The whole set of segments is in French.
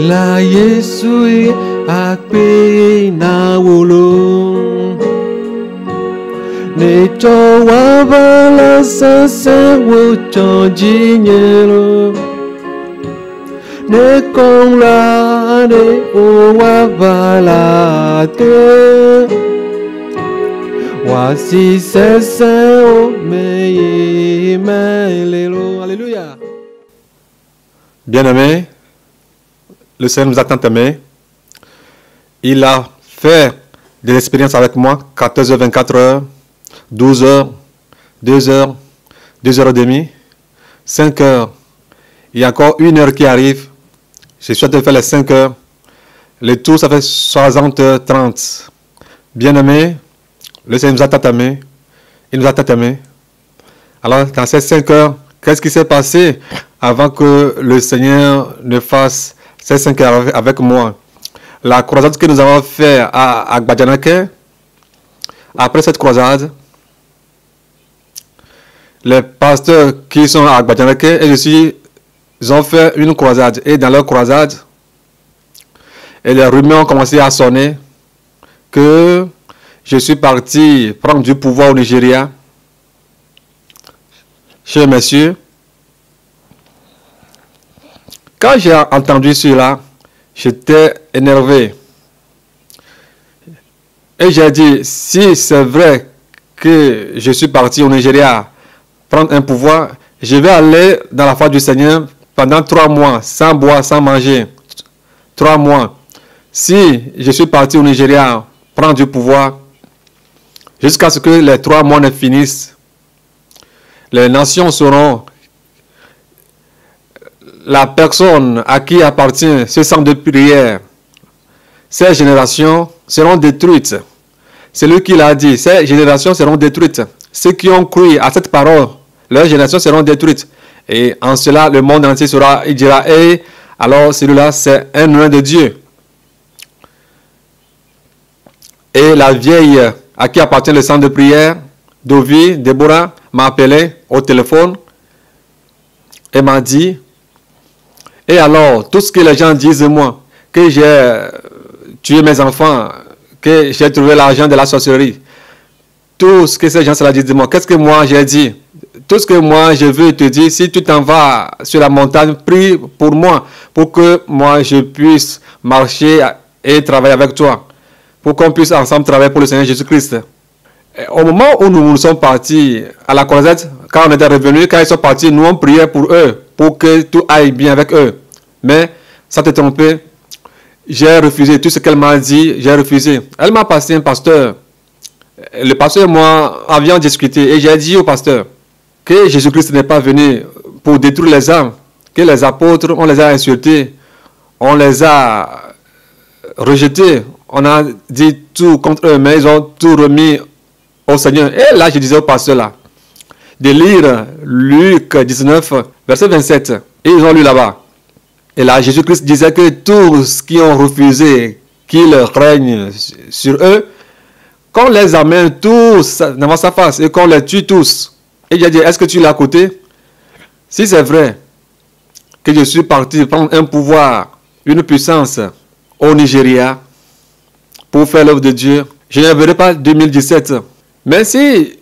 la Yesu akpe na wolo ne cho wabala sasa wo cho jinyelo ne kong la ne o wabala te wasi sasa o me melelo. Alléluia. Bien-aimé, le Seigneur nous a tant aimés. Il a fait des expériences avec moi, 14h, 24h, 12h, 2h, 2h30, 5h. Il y a encore 1h qui arrive. Je suis en train de faire les 5h. Le tout, ça fait 60h30. Bien-aimé, le Seigneur nous a tant aimés. Il nous a tant aimés. Alors, dans ces 5h, qu'est-ce qui s'est passé avant que le Seigneur ne fasse ces 5h avec moi? La croisade que nous avons faite à Agbadjanake, après cette croisade, les pasteurs qui sont à Agbadjanake et je suis, ils ont fait une croisade. Et dans leur croisade, et les rumeurs ont commencé à sonner que je suis parti prendre du pouvoir au Nigeria. Chers messieurs, quand j'ai entendu cela, j'étais énervé. Et j'ai dit, si c'est vrai que je suis parti au Nigeria prendre un pouvoir, je vais aller dans la foi du Seigneur pendant 3 mois, sans boire, sans manger. 3 mois. Si je suis parti au Nigeria prendre du pouvoir, jusqu'à ce que les 3 mois ne finissent, les nations sauront la personne à qui appartient ce centre de prière. Ces générations seront détruites. C'est lui qui l'a dit. Ces générations seront détruites. Ceux qui ont cru à cette parole, leurs générations seront détruites. Et en cela, le monde entier sera, il dira, hey, alors celui-là, c'est un nom de Dieu. Et la vieille à qui appartient le centre de prière, Dovi, Déborah, m'a appelé au téléphone et m'a dit, et alors, tout ce que les gens disent de moi, que j'ai tué mes enfants, que j'ai trouvé l'argent de la sorcellerie, tout ce que ces gens cela disent de moi, qu'est-ce que moi j'ai dit? Tout ce que moi je veux te dire, si tu t'en vas sur la montagne, prie pour moi, pour que moi je puisse marcher et travailler avec toi, pour qu'on puisse ensemble travailler pour le Seigneur Jésus-Christ. Au moment où nous sommes partis à la croisade, quand on était revenus, quand ils sont partis, nous on priait pour eux, pour que tout aille bien avec eux. Mais, ça te trompé, j'ai refusé tout ce qu'elle m'a dit, j'ai refusé. Elle m'a passé un pasteur. Le pasteur et moi avions discuté et j'ai dit au pasteur que Jésus-Christ n'est pas venu pour détruire les âmes, que les apôtres, on les a insultés, on les a rejetés, on a dit tout contre eux, mais ils ont tout remis au Seigneur. Et là, je disais au pasteur là, de lire Luc 19, verset 27. Et ils ont lu là-bas. Et là, Jésus-Christ disait que tous qui ont refusé qu'il règne sur eux, qu'on les amène tous devant sa face et qu'on les tue tous. Et j'ai dit, est-ce que tu l'as à côté? Si c'est vrai que je suis parti prendre un pouvoir, une puissance au Nigeria pour faire l'œuvre de Dieu, je ne verrai pas 2017. Mais si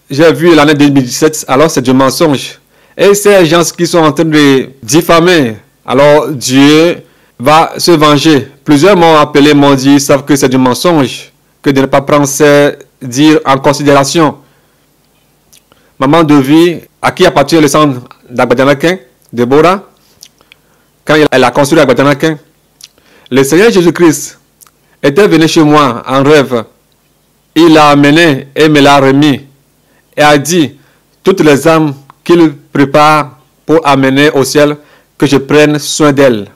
j'ai vu l'année 2017, alors c'est du mensonge. Et ces gens qui sont en train de diffamer, alors Dieu va se venger. Plusieurs m'ont appelé, m'ont dit, ils savent que c'est du mensonge, que de ne pas prendre ces dires en considération. Maman de vie, à qui appartient le centre d'Agbadjanake, Déborah, quand elle a construit Agbadjanake, le Seigneur Jésus-Christ était venu chez moi en rêve. Il l'a amené et me l'a remis. Et a dit, toutes les âmes qu'il prépare pour amener au ciel, que je prenne soin d'elles.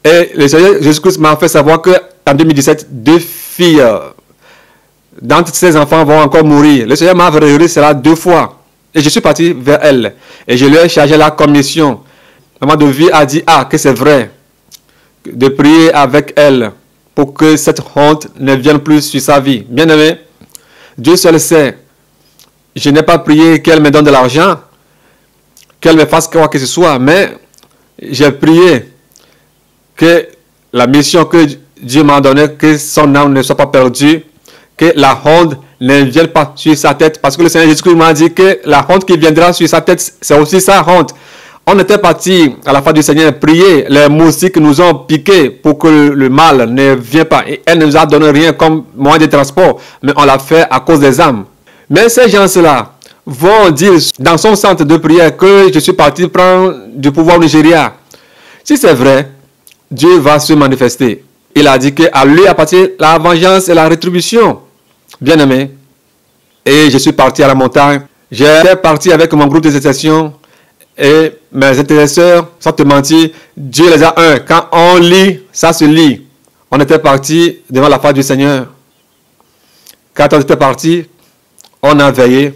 Et le Seigneur Jésus-Christ m'a fait savoir qu'en 2017, 2 filles d'entre ces enfants vont encore mourir. Le Seigneur m'a révélé cela 2 fois. Et je suis parti vers elle. Et je lui ai chargé la commission. Maman de vie a dit, que c'est vrai. De prier avec elle pour que cette honte ne vienne plus sur sa vie. Bien aimé, Dieu seul sait. Je n'ai pas prié qu'elle me donne de l'argent, qu'elle me fasse quoi que ce soit, mais j'ai prié que la mission que Dieu m'a donnée, que son âme ne soit pas perdue, que la honte ne vienne pas sur sa tête. Parce que le Seigneur Jésus-Christ m'a dit que la honte qui viendra sur sa tête, c'est aussi sa honte. On était parti à la fin du Seigneur prier. Les moustiques nous ont piqué pour que le mal ne vienne pas. Et elle ne nous a donné rien comme moyen de transport, mais on l'a fait à cause des âmes. Mais ces gens-là vont dire dans son centre de prière que je suis parti prendre du pouvoir au Nigeria. Si c'est vrai, Dieu va se manifester. Il a dit qu'à lui appartient la vengeance et la rétribution. Bien-aimé, et je suis parti à la montagne. J'étais parti avec mon groupe d'intercession et mes intercesseurs, sans te mentir, Dieu les a un. Quand on lit, ça se lit. On était parti devant la face du Seigneur. Quand on était parti, on a veillé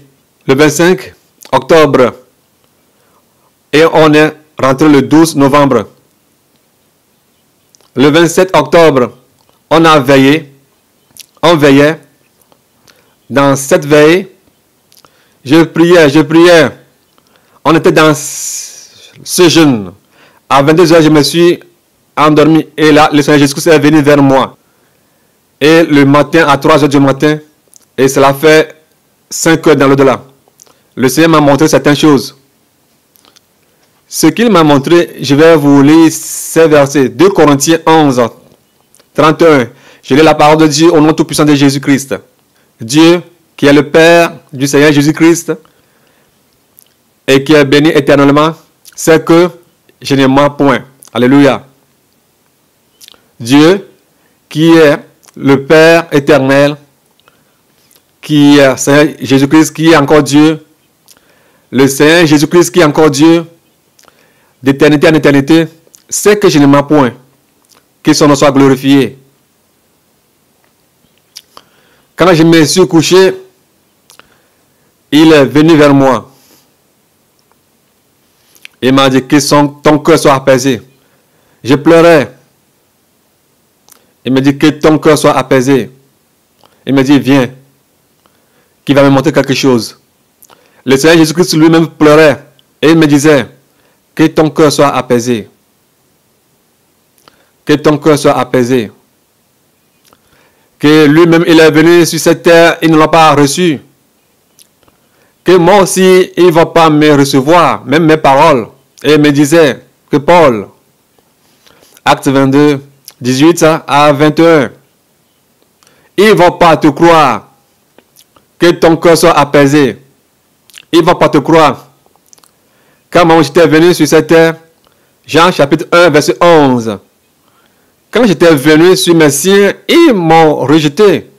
le 25 octobre et on est rentré le 12 novembre. Le 27 octobre, on a veillé. On veillait. Dans cette veille, je priais. On était dans ce jeûne. À 22h, je me suis endormi. Et là, le Seigneur Jésus-Christ est venu vers moi. Et le matin, à 3h du matin, et cela fait 5 heures dans l'au-delà, le Seigneur m'a montré certaines choses. Ce qu'il m'a montré, je vais vous lire ces versets. 2 Corinthiens 11, 31. Je lis la parole de Dieu au nom tout-puissant de Jésus-Christ. Dieu, qui est le Père du Seigneur Jésus-Christ et qui est béni éternellement, c'est que je ne mens point. Alléluia. Dieu, qui est le Père éternel, qui est Seigneur Jésus-Christ, qui est encore Dieu, le Seigneur Jésus-Christ qui est encore Dieu, d'éternité en éternité, c'est que je ne mens point. Que son nom soit glorifié. Quand je me suis couché, il est venu vers moi. Il m'a dit que ton cœur soit apaisé. Je pleurais. Il me dit que ton cœur soit apaisé. Il me dit, viens, qu'il va me montrer quelque chose. Le Seigneur Jésus-Christ lui-même pleurait. Et il me disait, que ton cœur soit apaisé. Que ton cœur soit apaisé. Que lui-même, il est venu sur cette terre, il ne l'a pas reçu. Que moi aussi, il ne va pas me recevoir, même mes paroles. Et il me disait que Paul, acte 22, 18 à 21, il ne va pas te croire. Que ton cœur soit apaisé. Il ne va pas te croire. Quand moi j'étais venu sur cette terre, Jean chapitre 1, verset 11, quand j'étais venu sur mes siens, ils m'ont rejeté.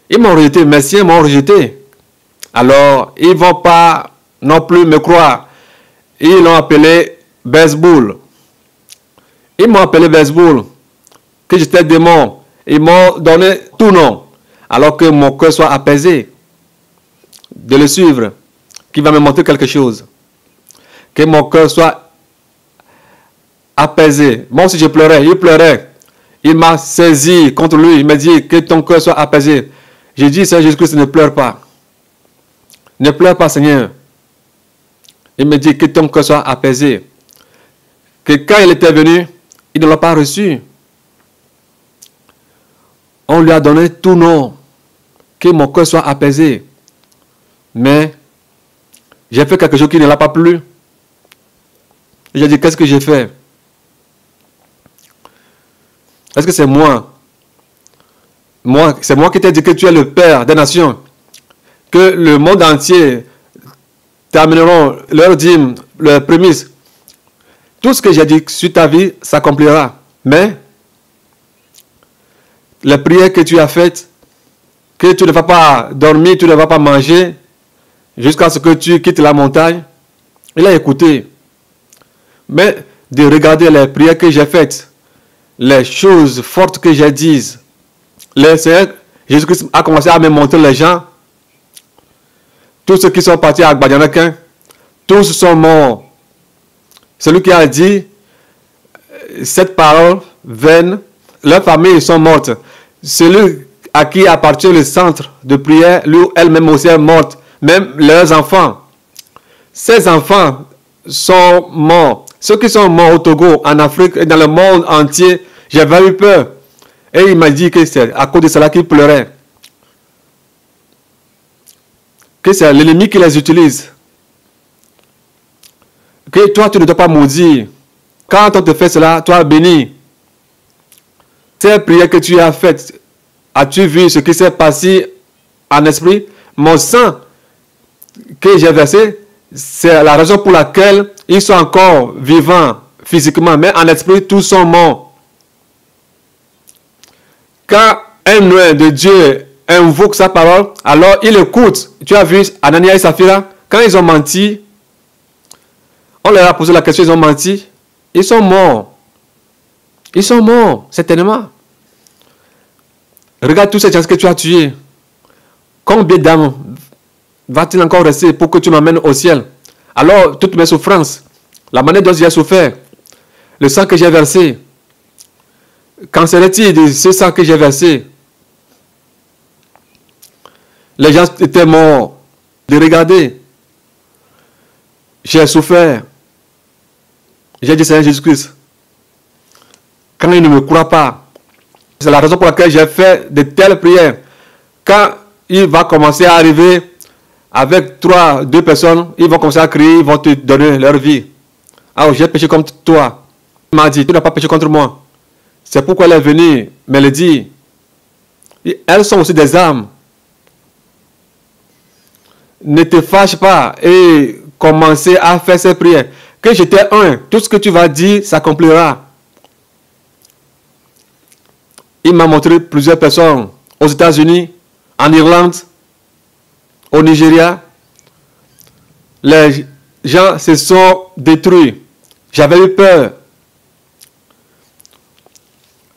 Ils m'ont rejeté, mes siens m'ont rejeté. Alors, ils ne vont pas non plus me croire. Ils l'ont appelé Beelzeboul. Ils m'ont appelé Beelzeboul, que j'étais démon. Ils m'ont donné tout nom. Alors que mon cœur soit apaisé de le suivre, qui va me montrer quelque chose. Que mon cœur soit apaisé. Moi aussi je pleurais, il pleurait. Il m'a saisi contre lui. Il m'a dit que ton cœur soit apaisé. J'ai dit, Seigneur Jésus-Christ, ne pleure pas. Ne pleure pas, Seigneur. Il me dit que ton cœur soit apaisé. Que quand il était venu, il ne l'a pas reçu. On lui a donné tout nom. Que mon cœur soit apaisé. Mais j'ai fait quelque chose qui ne l'a pas plu. J'ai dit, qu'est-ce que j'ai fait? Est-ce que c'est moi? C'est moi qui t'ai dit que tu es le Père des nations. Que le monde entier termineront leur dîme, leurs prémices. Tout ce que j'ai dit sur ta vie s'accomplira. Mais les prières que tu as faites, que tu ne vas pas dormir, tu ne vas pas manger, jusqu'à ce que tu quittes la montagne, il a écouté. Mais de regarder les prières que j'ai faites, les choses fortes que j'ai dites, le Seigneur Jésus-Christ a commencé à me montrer les gens. Tous ceux qui sont partis à Gbadianakin, tous sont morts. Celui qui a dit cette parole vaine, leurs familles sont mortes. Celui à qui appartient le centre de prière, lui, elle-même aussi est morte. Même leurs enfants. Ces enfants sont morts. Ceux qui sont morts au Togo, en Afrique et dans le monde entier, j'avais eu peur. Et il m'a dit que c'est à cause de cela qu'il pleurait. Que c'est l'ennemi qui les utilise. Que toi, tu ne dois pas maudire. Quand on te fait cela, toi bénis. Ces prières que tu as faites, as-tu vu ce qui s'est passé en esprit? Mon sang que j'ai versé, c'est la raison pour laquelle ils sont encore vivants physiquement, mais en esprit, tous sont morts. Quand un oeil de Dieu invoque sa parole, alors il écoute. Tu as vu Anania et Saphira, quand ils ont menti, on leur a posé la question, ils ont menti. Ils sont morts. Ils sont morts, certainement. Regarde tous ces gens que tu as tués. Combien d'âmes va-t-il encore rester pour que tu m'amènes au ciel? Alors, toutes mes souffrances, la manière dont j'ai souffert, le sang que j'ai versé, qu'en serait-il de ce sang que j'ai versé? Les gens étaient morts. De regarder. J'ai souffert. J'ai dit Seigneur Jésus-Christ. Quand il ne me croit pas, c'est la raison pour laquelle j'ai fait de telles prières. Quand il va commencer à arriver avec 2 personnes, ils vont commencer à crier, ils vont te donner leur vie. Alors j'ai péché contre toi. Il m'a dit, tu n'as pas péché contre moi. C'est pourquoi elle est venue me le dire. Elles sont aussi des âmes. Ne te fâche pas et commencer à faire ces prières. Que j'étais un, tout ce que tu vas dire s'accomplira. Il m'a montré plusieurs personnes aux États-Unis, en Irlande, au Nigeria. Les gens se sont détruits. J'avais eu peur.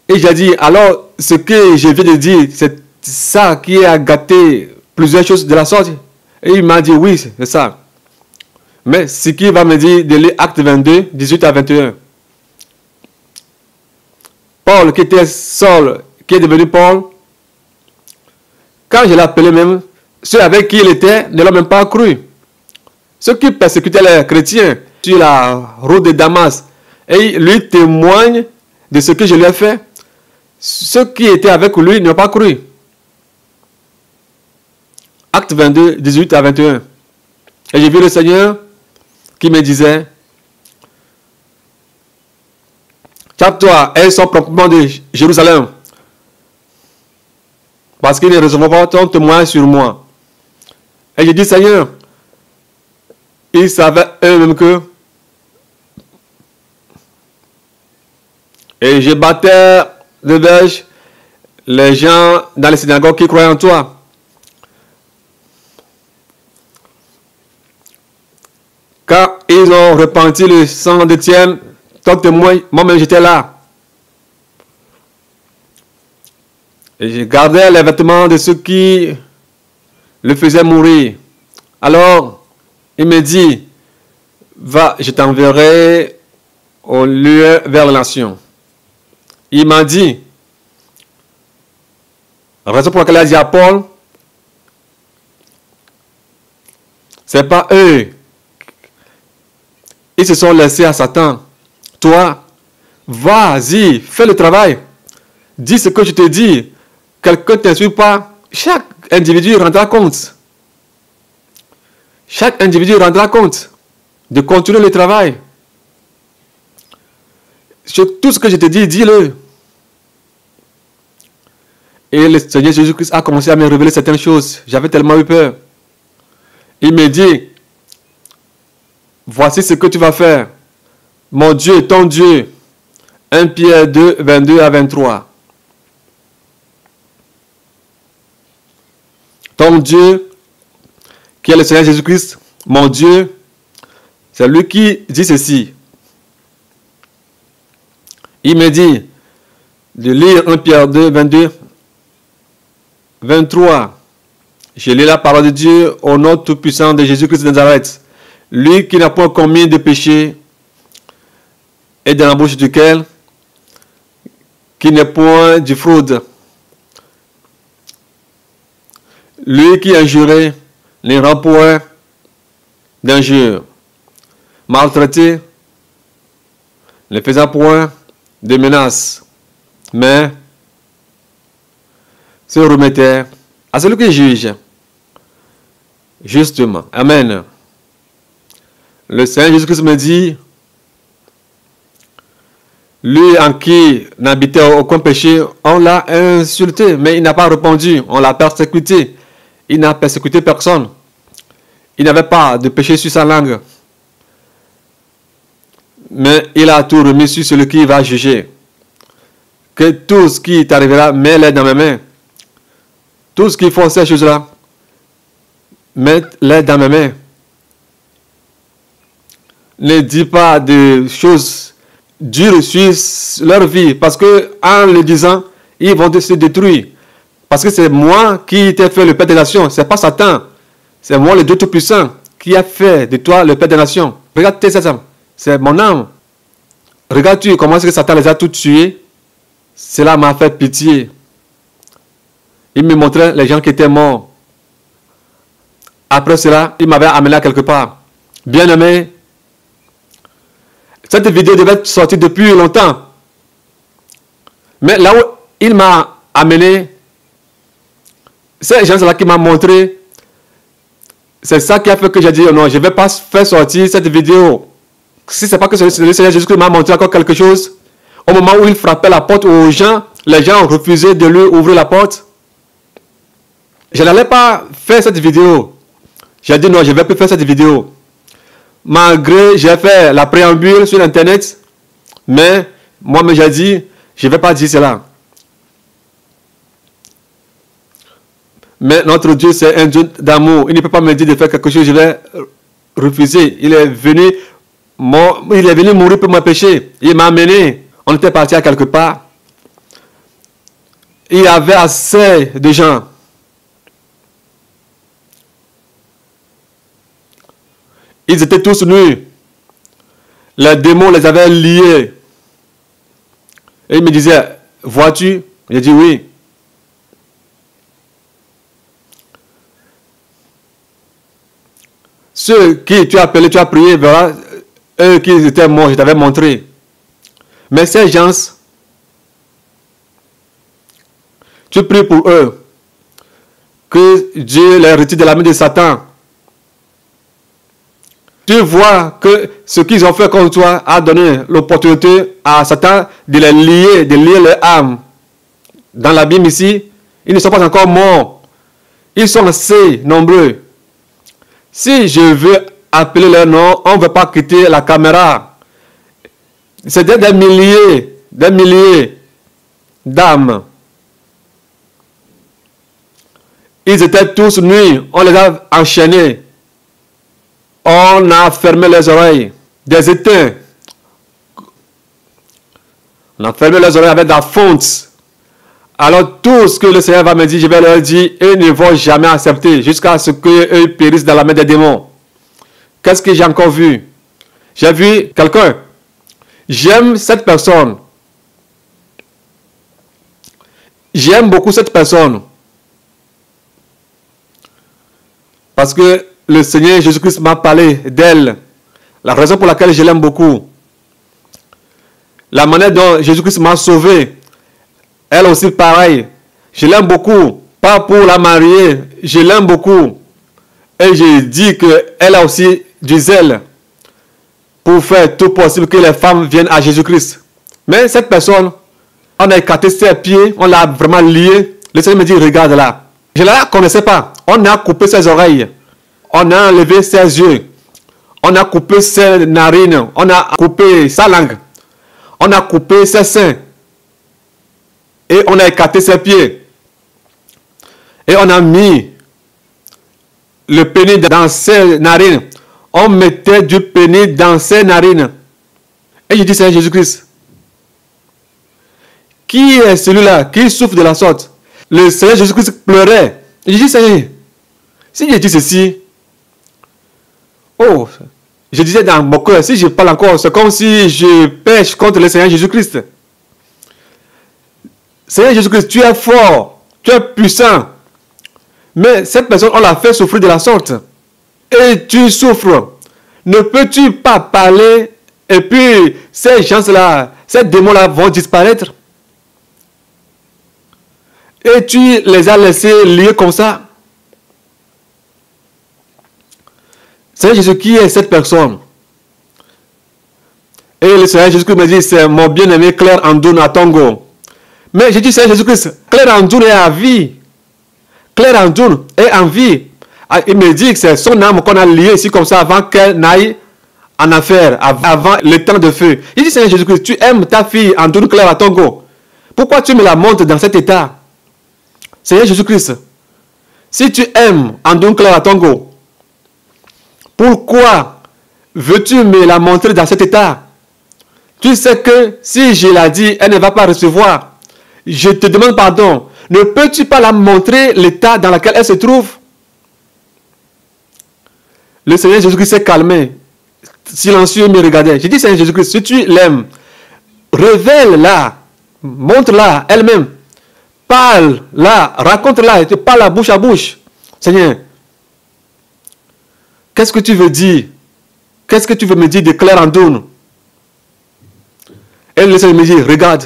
Et j'ai dit, alors ce que je viens de dire, c'est ça qui a gâté plusieurs choses de la sorte. Et il m'a dit, oui, c'est ça. Mais ce qu'il va me dire de lire Acte 22, 18 à 21. Paul, qui était Saul, qui est devenu Paul, quand je l'appelais même, ceux avec qui il était ne l'ont même pas cru. Ceux qui persécutaient les chrétiens sur la route de Damas, et lui témoigne de ce que je lui ai fait. Ceux qui étaient avec lui n'ont pas cru. Acte 22, 18 à 21. Et j'ai vu le Seigneur qui me disait, tape-toi, elles sont proprement de Jérusalem, parce qu'ils ne recevront pas ton témoin sur moi. Et j'ai dit, Seigneur, ils savaient eux-mêmes que, et je battais de verge les gens dans les synagogues qui croyaient en toi. Quand ils ont repenti le sang d'Étienne, ton témoin, moi-même j'étais là. Et je gardais les vêtements de ceux qui le faisaient mourir. Alors, il me dit, va, je t'enverrai au lieu vers la nation. Il m'a dit, la raison pour laquelle il a dit à Paul, c'est pas eux. Ils se sont laissés à Satan. Toi, vas-y, fais le travail. Dis ce que je te dis. Quelqu'un ne t'insuit pas. Chaque individu rendra compte. Chaque individu rendra compte de continuer le travail. Sur tout ce que je te dis, dis-le. Et le Seigneur Jésus-Christ a commencé à me révéler certaines choses. J'avais tellement eu peur. Il me dit, voici ce que tu vas faire. Mon Dieu, ton Dieu. 1 Pierre 2, 22 à 23. Ton Dieu, qui est le Seigneur Jésus-Christ, mon Dieu, c'est lui qui dit ceci. Il me dit de lire 1 Pierre 2, 22, 23. Je lis la parole de Dieu au nom tout-puissant de Jésus-Christ de Nazareth. Lui qui n'a point commis de péché et dans la bouche duquel qui n'est point du fraude. Lui qui injurait les rend point d'injure. Maltraité ne faisant point de menaces, mais se remettait à celui qui juge justement. Amen. Le Seigneur Jésus-Christ me dit, lui en qui n'habitait aucun péché, on l'a insulté, mais il n'a pas répondu, on l'a persécuté. Il n'a persécuté personne. Il n'avait pas de péché sur sa langue. Mais il a tout remis sur celui qui va juger. Que tout ce qui t'arrivera, mets-les dans mes mains. Tout ce qui font ces choses-là, mets-les dans mes mains. Ne dis pas de choses dures sur leur vie, parce que en le disant, ils vont se détruire. Parce que c'est moi qui t'ai fait le Père des Nations, c'est pas Satan. C'est moi le Dieu Tout-Puissant qui a fait de toi le Père des Nations. Regarde tes âmes, c'est mon âme. Regarde-tu comment est-ce que Satan les a tous tués. Cela m'a fait pitié. Il me montrait les gens qui étaient morts. Après cela, il m'avait amené à quelque part. Bien-aimé, cette vidéo devait être sortie depuis longtemps. Mais là où il m'a amené, ces gens-là qui m'ont montré, c'est ça qui a fait que j'ai dit, oh non, je ne vais pas faire sortir cette vidéo. Si ce n'est pas que le Seigneur Jésus m'a montré encore quelque chose, au moment où il frappait la porte aux gens, les gens ont refusé de lui ouvrir la porte. Je n'allais pas faire cette vidéo. J'ai dit non, je ne vais plus faire cette vidéo. Malgré, j'ai fait la préambule sur Internet, mais moi-même j'ai dit, je ne vais pas dire cela. Mais notre Dieu, c'est un Dieu d'amour. Il ne peut pas me dire de faire quelque chose, je vais refuser. Il est venu mourir pour mon péché. Il m'a amené. On était parti à quelque part. Il y avait assez de gens. Ils étaient tous nus. Les démons les avaient liés. Et il me disait, vois-tu? J'ai dit oui. Ceux qui tu as appelés, tu as prié, voilà, eux qui étaient morts, je t'avais montré. Mais ces gens, tu pries pour eux, que Dieu les retire de la main de Satan. Tu vois que ce qu'ils ont fait contre toi a donné l'opportunité à Satan de les lier, de lier leur âme. Dans la Bible ici, ils ne sont pas encore morts. Ils sont assez nombreux. Si je veux appeler leur nom, on ne veut pas quitter la caméra. C'était des milliers d'âmes. Ils étaient tous nus, on les a enchaînés. On a fermé les oreilles, des éteints. On a fermé les oreilles avec de la fonte. Alors tout ce que le Seigneur va me dire, je vais leur dire, ils ne vont jamais accepter jusqu'à ce qu'eux périssent dans la main des démons. Qu'est-ce que j'ai encore vu? J'ai vu quelqu'un. J'aime cette personne. J'aime beaucoup cette personne. Parce que le Seigneur Jésus-Christ m'a parlé d'elle. La raison pour laquelle je l'aime beaucoup. La manière dont Jésus-Christ m'a sauvé. Elle aussi pareil. Je l'aime beaucoup. Pas pour la marier. Je l'aime beaucoup. Et je dis qu'elle a aussi du zèle. Pour faire tout possible que les femmes viennent à Jésus-Christ. Mais cette personne, on a écarté ses pieds. On l'a vraiment lié. Le Seigneur me dit, regarde là. Je ne la connaissais pas. On a coupé ses oreilles. On a enlevé ses yeux. On a coupé ses narines. On a coupé sa langue. On a coupé ses seins. Et on a écarté ses pieds. Et on a mis le pénis dans ses narines. On mettait du pénis dans ses narines. Et je dis, c'est Jésus-Christ. Qui est celui-là qui souffre de la sorte? Le Seigneur Jésus-Christ pleurait. Et je dis, Seigneur, si je dis ceci, oh, je disais dans mon cœur, si je parle encore, c'est comme si je pêche contre le Seigneur Jésus-Christ. Seigneur Jésus-Christ, tu es fort, tu es puissant. Mais cette personne, on l'a fait souffrir de la sorte. Et tu souffres. Ne peux-tu pas parler Et puis, ces gens-là, ces démons-là vont disparaître. Et tu les as laissés liés comme ça. Seigneur Jésus, qui est cette personne? Et le Seigneur Jésus-Christ me dit, c'est mon bien-aimé Claire Andoun à Tongo. Mais j'ai dit, Seigneur Jésus-Christ, Claire Andoun est à vie. Claire Andoun est en vie. Il me dit que c'est son âme qu'on a liée ici comme ça avant qu'elle n'aille en affaire, avant le temps de feu. Il dit, Seigneur Jésus-Christ, tu aimes ta fille Andoun Claire à Tongo. Pourquoi tu me la montres dans cet état? Seigneur Jésus-Christ, si tu aimes Andoun Claire à Tongo, pourquoi veux-tu me la montrer dans cet état? Tu sais que si je l'ai dit, elle ne va pas recevoir. Je te demande pardon. Ne peux-tu pas la montrer l'état dans lequel elle se trouve? Le Seigneur Jésus-Christ s'est calmé. Silencieux, il me regardait. J'ai dit, Seigneur Jésus-Christ, si tu l'aimes, révèle-la. Montre-la elle-même. Parle-la. Raconte-la. Tu parles à bouche. Seigneur, qu'est-ce que tu veux dire? Qu'est-ce que tu veux me dire de Claire Andoun? Et le Seigneur me dit, regarde.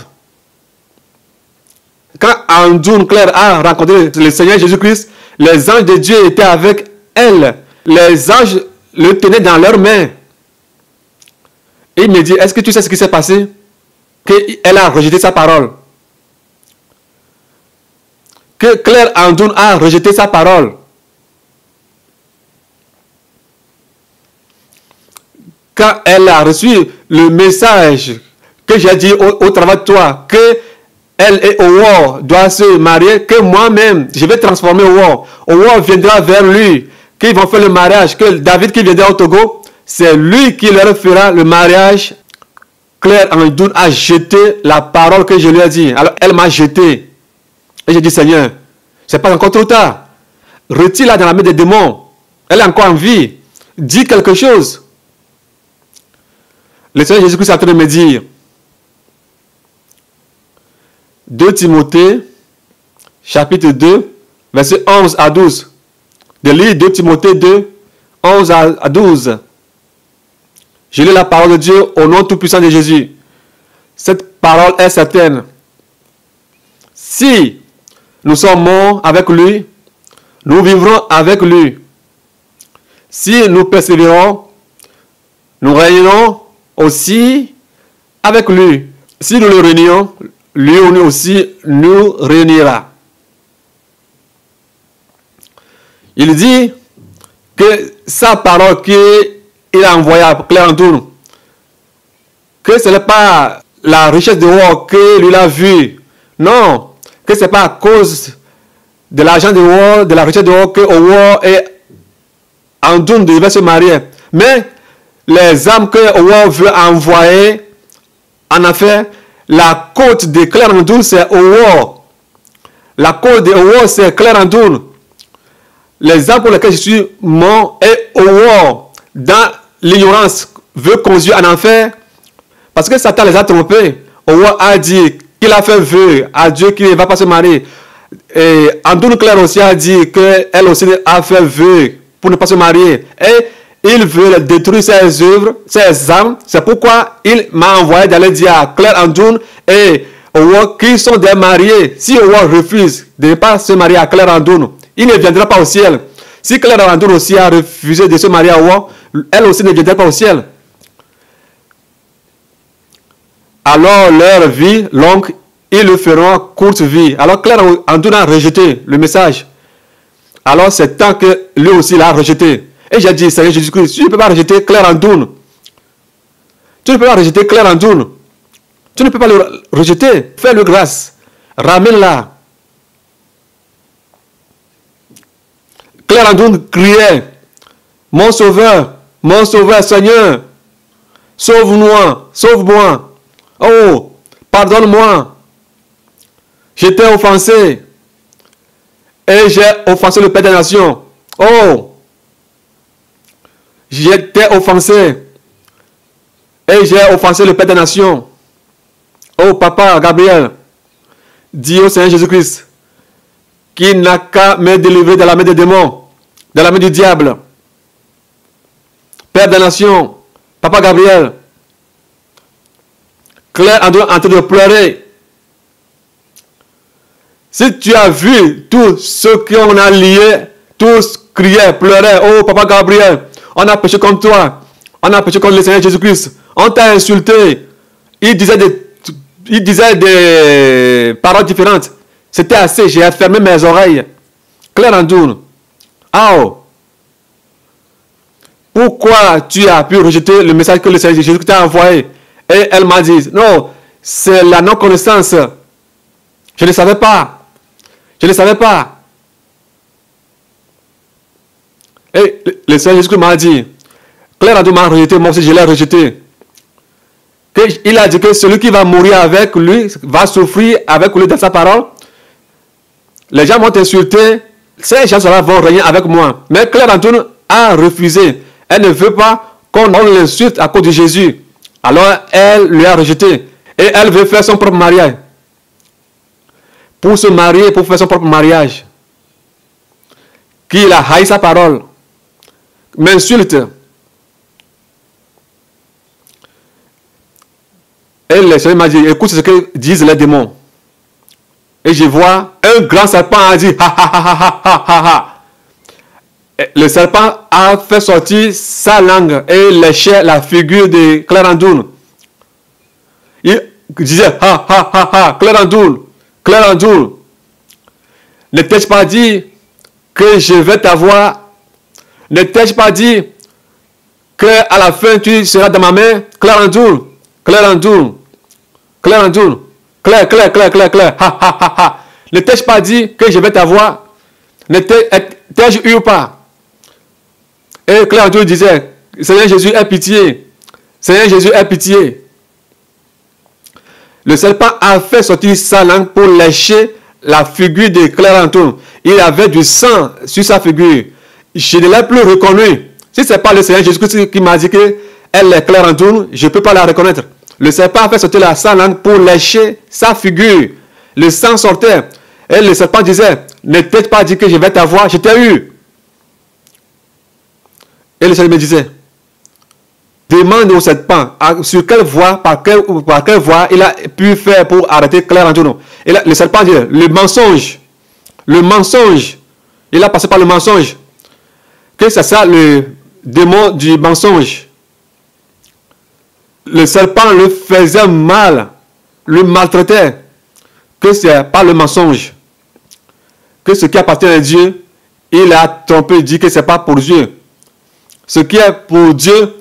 Quand Andoun Claire a rencontré le Seigneur Jésus-Christ, les anges de Dieu étaient avec elle. Les anges le tenaient dans leurs mains. Et il me dit, est-ce que tu sais ce qui s'est passé? Qu'elle a rejeté sa parole. Que Claire Andoun a rejeté sa parole. Quand elle a reçu le message que j'ai dit au travers de toi, que elle et Owo doivent se marier, que moi-même, je vais transformer Owo. Owo viendra vers lui, qu'ils vont faire le mariage, que David qui viendra au Togo, c'est lui qui leur fera le mariage. Claire Andoun a jeté la parole que je lui ai dit. Alors elle m'a jeté. Et j'ai dit, Seigneur, c'est pas encore trop tard. Retire-la dans la main des démons. Elle est encore en vie. Dis quelque chose. Le Seigneur Jésus-Christ est en train de me dire, 2 Timothée, chapitre 2, versets 11 à 12. De lire 2 Timothée 2, 11 à 12. Je lis la parole de Dieu au nom tout-puissant de Jésus. Cette parole est certaine. Si nous sommes morts avec lui, nous vivrons avec lui. Si nous persévérons, nous régnerons aussi avec lui. Si nous le réunions, lui aussi nous réunira. Il dit que sa parole qu'il a envoyée à Claire Andoun, que ce n'est pas la richesse de Owo que lui a vue. Non, que ce n'est pas à cause de l'argent de Owo, de la richesse de Owo que Owo et Andoun devaient se marier. Mais les âmes que Owo veut envoyer en affaire, la côte de Claire Andoun, c'est Owo. La côte de Owo, c'est Claire Andoun. Les âmes pour lesquelles je suis mort et Owo, dans l'ignorance, veut conduire en enfer parce que Satan les a trompés. Owo a dit qu'il a fait vœu à Dieu qu'il ne va pas se marier. Et Andoun Claire aussi a dit qu'elle aussi a fait vœu pour ne pas se marier. Et il veut détruire ses œuvres, ses âmes. C'est pourquoi il m'a envoyé d'aller dire à Claire Andoun et Owo qui sont des mariés. Si Owo refuse de ne pas se marier à Claire Andoun, il ne viendra pas au ciel. Si Claire Andoun aussi a refusé de se marier à Owo, elle aussi ne viendra pas au ciel. Alors leur vie longue, ils le feront courte vie. Alors Claire Andoun a rejeté le message. Alors c'est tant que lui aussi l'a rejeté. Et j'ai dit, Seigneur Jésus-Christ, tu ne peux pas rejeter Claire Andoun. Tu ne peux pas rejeter Claire Andoun. Tu ne peux pas le rejeter. Fais-le grâce. Ramène-la. Claire Andoun criait, mon sauveur, Seigneur, sauve-moi, sauve-moi. Oh, pardonne-moi. J'étais offensé. Et j'ai offensé le Père des Nations. Oh, j'étais offensé. Et j'ai offensé le Père des Nations. Oh, Papa Gabriel, dis au Seigneur Jésus-Christ qu'il n'a qu'à me délivrer de la main des démons, de la main du diable. Père des Nations, Papa Gabriel, Claire en train de pleurer. Si tu as vu tous ceux qu'on a liés, tous criaient, pleuraient. Oh, Papa Gabriel, on a péché comme toi. On a péché contre le Seigneur Jésus-Christ. On t'a insulté. Il disait des paroles différentes. C'était assez. J'ai fermé mes oreilles. Claire Andoun. Oh. Pourquoi tu as pu rejeter le message que le Seigneur Jésus t'a envoyé? Et elle m'a dit, non, c'est la non-connaissance. Je ne savais pas. Je ne savais pas. Et le Seigneur Jésus m'a dit, Claire Andoun m'a rejeté, moi aussi je l'ai rejeté. Il a dit que celui qui va mourir avec lui va souffrir avec lui dans sa parole. Les gens m'ont insulté. Ces gens-là vont régner avec moi. Mais Claire Andoun a refusé. Elle ne veut pas qu'on l'insulte à cause de Jésus. Alors elle lui a rejeté. Et elle veut faire son propre mariage. Pour se marier, pour faire son propre mariage. Qu'il a haï sa parole. M'insulte. Et le Seigneur m'a dit, écoute ce que disent les démons. Et je vois un grand serpent a dit, ha ha ha ha ha ha ha. Le serpent a fait sortir sa langue et léchait la figure de Claire Andoun. Il disait, ha ha ha ha, Claire Andoun, Claire Andoun. Ne t'ai-je pas dit que je vais t'avoir? Ne t'ai-je pas dit que à la fin tu seras dans ma main? Claire Andoun, Claire Andoun, Claire Andoun, Claire, Claire, Claire, Claire, Claire, ha ha ha ha. Ne t'ai-je pas dit que je vais t'avoir? Ne t'ai-je eu ou pas? Et Claire Andoun disait, Seigneur Jésus, aie pitié. Seigneur Jésus, aie pitié. Le serpent a fait sortir sa langue pour lécher la figure de Claire Andoun. Il avait du sang sur sa figure. Je ne l'ai plus reconnue. Si ce n'est pas le Seigneur Jésus qui m'a dit qu'elle est Claire Andoun, je ne peux pas la reconnaître. Le serpent a fait sortir sa langue pour lécher sa figure. Le sang sortait. Et le serpent disait, ne t'ai-je pas dit que je vais t'avoir? Je t'ai eu. Et le Seigneur me disait, demande au serpent sur quelle voie, par quelle voie il a pu faire pour arrêter Claire Andoun. Et là, le serpent dit, le mensonge. Le mensonge. Il a passé par le mensonge. Que c'est ça le démon du mensonge. Le serpent le faisait mal, le maltraitait. Que c'est pas le mensonge. Que ce qui appartient à Dieu, il a trompé, dit que c'est pas pour Dieu. Ce qui est pour Dieu,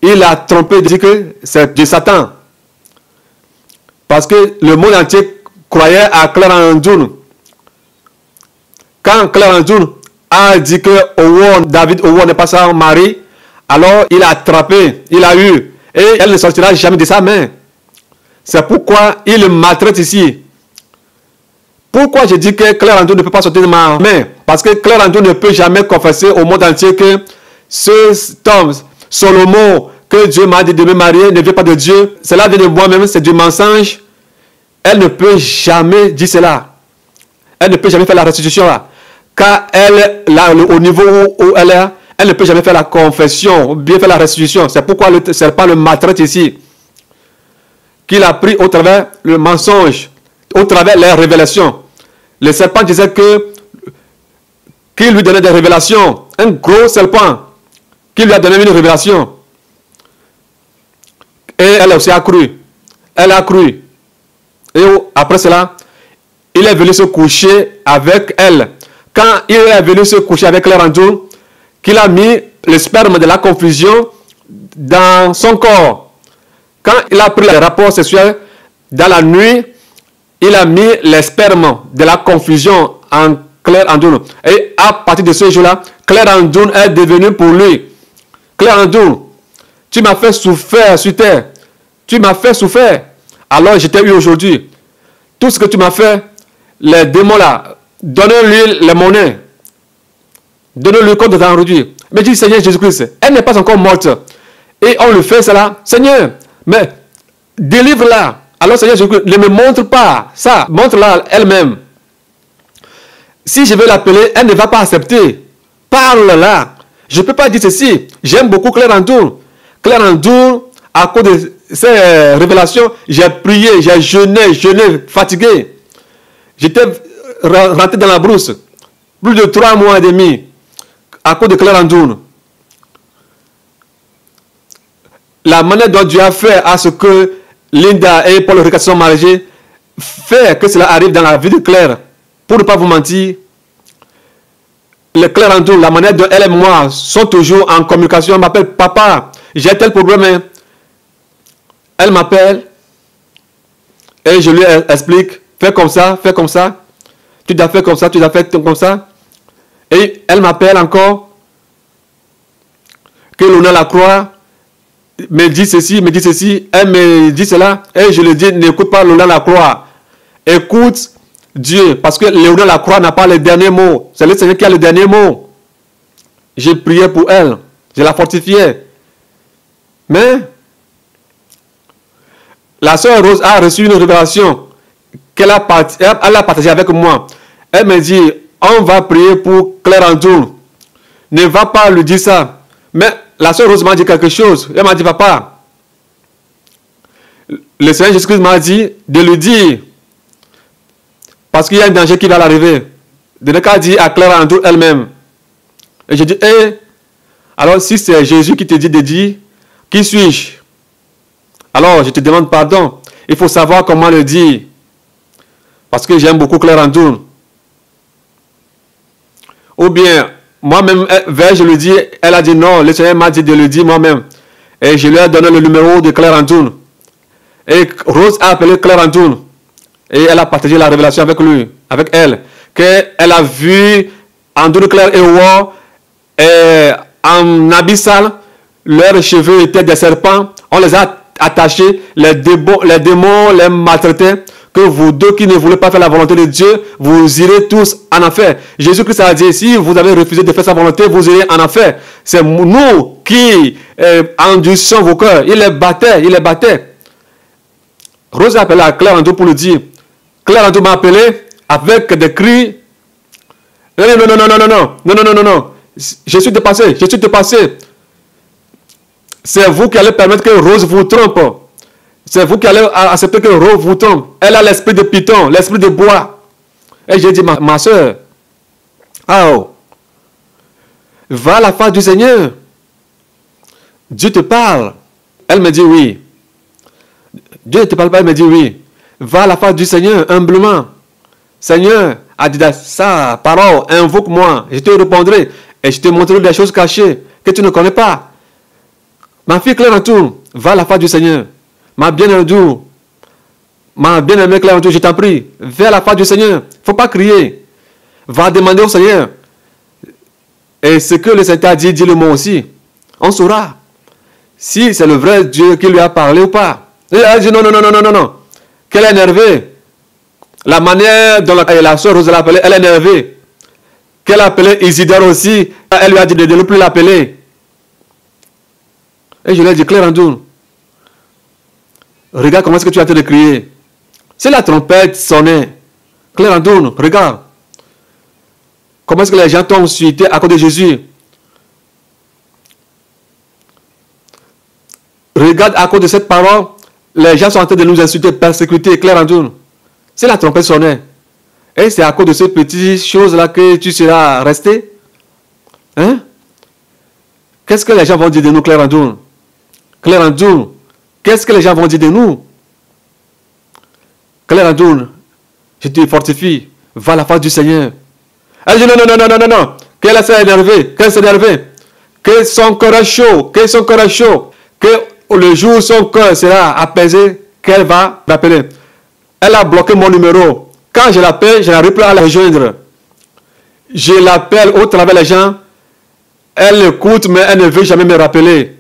il a trompé, dit que c'est de Satan. Parce que le monde entier croyait à Claire Andoun. Quand Claire Andoun a dit que David n'est pas son mari, alors il a attrapé, il a eu, et elle ne sortira jamais de sa main. C'est pourquoi il le maltraite ici. Pourquoi je dis que Claire Andoun ne peut pas sortir de ma main? Parce que Claire Andoun ne peut jamais confesser au monde entier que cet homme, Salomon, que Dieu m'a dit de me marier, ne vient pas de Dieu. Cela vient de moi-même, c'est du mensonge. Elle ne peut jamais dire cela. Elle ne peut jamais faire la restitution là. Car elle, là, au niveau où elle est, elle ne peut jamais faire la confession, ou bien faire la restitution. C'est pourquoi le serpent le maltraite ici. Qu'il a pris au travers le mensonge, au travers les révélations. Le serpent disait qu'il lui donnait des révélations. Un gros serpent qui lui a donné une révélation. Et elle aussi a cru. Elle a cru. Et après cela, il est venu se coucher avec elle. Quand il est venu se coucher avec Claire Andoun, qu'il a mis le sperme de la confusion dans son corps. Quand il a pris les rapports sexuels dans la nuit, il a mis les spermes de la confusion en Claire Andoun. Et à partir de ce jour-là, Claire Andoun est devenue pour lui. Claire Andoun, tu m'as fait souffrir sur terre. Tu m'as fait souffrir. Alors je t'ai eu aujourd'hui. Tout ce que tu m'as fait, les démons là, donne-lui les monnaies. Donne-lui compte de ton aujourd'hui. Mais dis Seigneur Jésus-Christ, elle n'est pas encore morte. Et on lui fait cela. Seigneur, mais délivre-la. Alors Seigneur Jésus-Christ, ne me montre pas ça. Montre-la elle-même. Si je veux l'appeler, elle ne va pas accepter. Parle-la. Je ne peux pas dire ceci. J'aime beaucoup Claire Andoun. Claire Andoun à cause de ces révélations, j'ai prié, j'ai jeûné, fatigué. J'étais rentré dans la brousse. Plus de 3 mois et demi. À cause de Claire Andoun. La manière dont Dieu a fait à ce que Linda et Paul Ricard sont mariés, fait que cela arrive dans la vie de Claire. Pour ne pas vous mentir, Claire Andoun, la manière dont elle et moi sont toujours en communication, elle m'appelle papa, j'ai tel problème. Hein. Elle m'appelle et je lui explique, fais comme ça, tu dois faire comme ça, tu dois faire comme ça. Et elle m'appelle encore que l'on a la croix, me dit ceci, elle me dit cela, et je lui dis, n'écoute pas Léonard Lacroix, écoute Dieu, parce que Léonard Lacroix n'a pas le dernier mot, c'est le Seigneur qui a le dernier mot. J'ai prié pour elle, je la fortifiais. Mais la sœur Rose a reçu une révélation qu'elle a partagée avec moi. Elle me dit, on va prier pour Claire Andoun. Ne va pas lui dire ça. Mais la sœur Rose m'a dit quelque chose. Elle m'a dit, papa, le Seigneur Jésus-Christ m'a dit de lui dire, parce qu'il y a un danger qui va l'arriver. De ne pas dire à Claire Andoun elle-même. Et j'ai dit, alors si c'est Jésus qui te dit de dire, qui suis-je? Alors je te demande pardon. Il faut savoir comment le dire. Parce que j'aime beaucoup Claire Andoun. Ou bien, moi-même, je lui dis, elle a dit non, le Seigneur m'a dit de le dire moi-même. Et je lui ai donné le numéro de Claire Andoun. Et Rose a appelé Claire Andoun. Et elle a partagé la révélation avec lui, avec elle. Qu'elle a vu Andoun, Claire et War en abyssal. Leurs cheveux étaient des serpents. On les a attachés. Les démons les maltraitaient. Que vous deux qui ne voulez pas faire la volonté de Dieu, vous irez tous en enfer. Jésus-Christ a dit, si vous avez refusé de faire sa volonté, vous irez en enfer. C'est nous qui endurcissons vos cœurs. Il les battait. Rose a appelé à Claire Andoun pour lui dire. Claire Andoun m'a appelé avec des cris. Non. Je suis dépassé. C'est vous qui allez permettre que Rose vous trompe. C'est vous qui allez accepter que Rose vous trompe. Elle a l'esprit de python, l'esprit de bois. Et j'ai dit, ma soeur, va à la face du Seigneur. Dieu te parle. Elle me dit oui. Dieu ne te parle pas, elle me dit oui. Va à la face du Seigneur, humblement. Seigneur, a dit sa parole, invoque-moi, je te répondrai. Et je te montrerai des choses cachées que tu ne connais pas. Ma fille Claire Andoun, va à la face du Seigneur. Ma bien-aimée Claire Andoun, je t'en prie, va à la face du Seigneur. Il ne faut pas crier. Va demander au Seigneur. Et ce que le Seigneur a dit, dis-le moi aussi. On saura si c'est le vrai Dieu qui lui a parlé ou pas. Et elle dit non. Qu'elle est énervée. La manière dont la soeur Rose l'a appelée, elle est énervée. Qu'elle a appelé Isidore aussi, elle lui a dit de ne plus l'appeler. Et je lui ai dit, Claire Andoun, regarde comment est-ce que tu es en train de crier. C'est la trompette sonnait. Claire Andoun, regarde. Comment est-ce que les gens t'ont insulté à cause de Jésus? Regarde, à cause de cette parole, les gens sont en train de nous insulter, persécuter. Claire Andoun, c'est la trompette sonnait. Et c'est à cause de ces petites choses-là que tu seras resté. Hein? Qu'est-ce que les gens vont dire de nous, Claire Andoun? Claire Andoun, qu'est-ce que les gens vont dire de nous? Claire Andoun, je te fortifie, va à la face du Seigneur. Elle dit non. Qu'elle s'est énervée, que son cœur est chaud, que le jour où son cœur sera apaisé, qu'elle va l'appeler. Elle a bloqué mon numéro. Quand je l'appelle, je n'arrive plus à la rejoindre. Je l'appelle au travers des gens. Elle écoute, mais elle ne veut jamais me rappeler.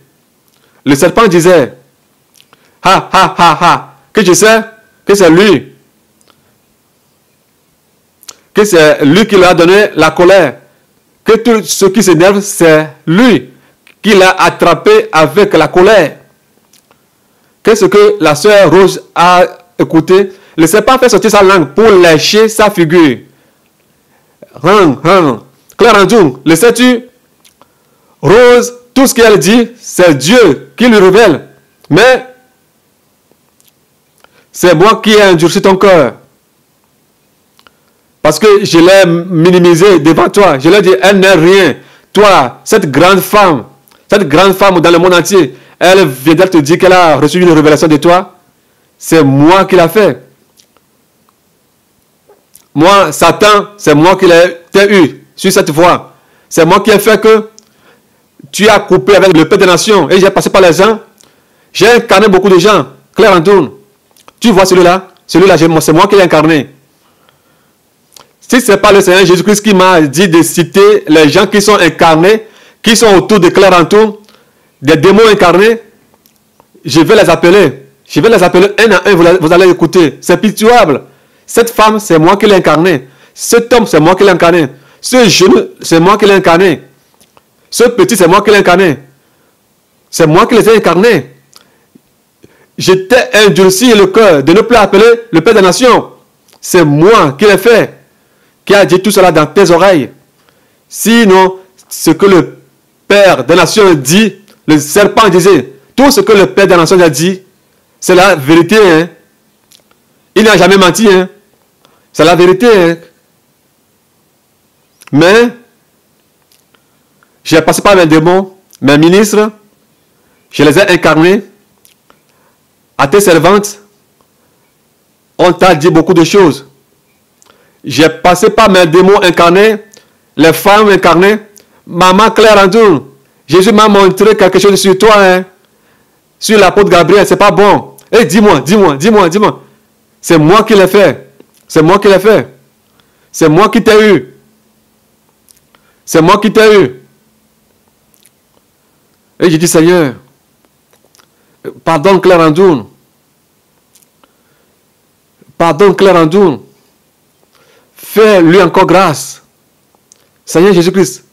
Le serpent disait, que je sais que c'est lui. Que c'est lui qui lui a donné la colère. Que tout ce qui s'énerve, c'est lui qui l'a attrapé avec la colère. Qu'est-ce que la sœur Rose a écouté? Le serpent fait sortir sa langue pour lécher sa figure. Claire Andoun, le sais-tu? Rose, tout ce qu'elle dit, c'est Dieu qui lui révèle. Mais c'est moi qui ai endurci ton cœur. Parce que je l'ai minimisé devant toi. Je l'ai dit, elle n'est rien. Toi, cette grande femme dans le monde entier, elle viendra te dire qu'elle a reçu une révélation de toi. C'est moi qui l'ai fait. Moi, Satan, c'est moi qui l'ai eu sur cette voie. C'est moi qui ai fait que tu as coupé avec le Père des Nations. Et j'ai passé par les gens. J'ai incarné beaucoup de gens. Claire Antoun. Tu vois celui-là? Celui-là, c'est moi qui l'ai incarné. Si ce n'est pas le Seigneur Jésus-Christ qui m'a dit de citer les gens qui sont incarnés, qui sont autour de Claire Antoun, des démons incarnés, je vais les appeler. Je vais les appeler un à un, vous allez écouter. C'est pitoyable. Cette femme, c'est moi qui l'ai incarné. Cet homme, c'est moi qui l'ai incarné. Ce jeune, c'est moi qui l'ai incarné. Ce petit, c'est moi qui l'ai incarné. C'est moi qui les ai incarnés. J'étais endurci le cœur de ne plus appeler le Père des Nations. C'est moi qui l'ai fait. Qui a dit tout cela dans tes oreilles. Sinon, ce que le Père des Nations dit, le serpent disait, tout ce que le Père des Nations a dit, c'est la vérité. Hein? Il n'a jamais menti. Hein? C'est la vérité. Hein? Mais, j'ai passé par mes démons, mes ministres, je les ai incarnés. À tes servantes, on t'a dit beaucoup de choses. J'ai passé par mes démons incarnés, les femmes incarnées. Maman Claire Antoun, Jésus m'a montré quelque chose sur toi, hein? Sur l'apôtre Gabriel, c'est pas bon. Et dis-moi. C'est moi qui l'ai fait. C'est moi qui l'ai fait. C'est moi qui t'ai eu. C'est moi qui t'ai eu. Et j'ai dit, Seigneur, pardonne Claire Antoun. Pardonne Claire Antoun. Fais-lui encore grâce. Seigneur Jésus-Christ,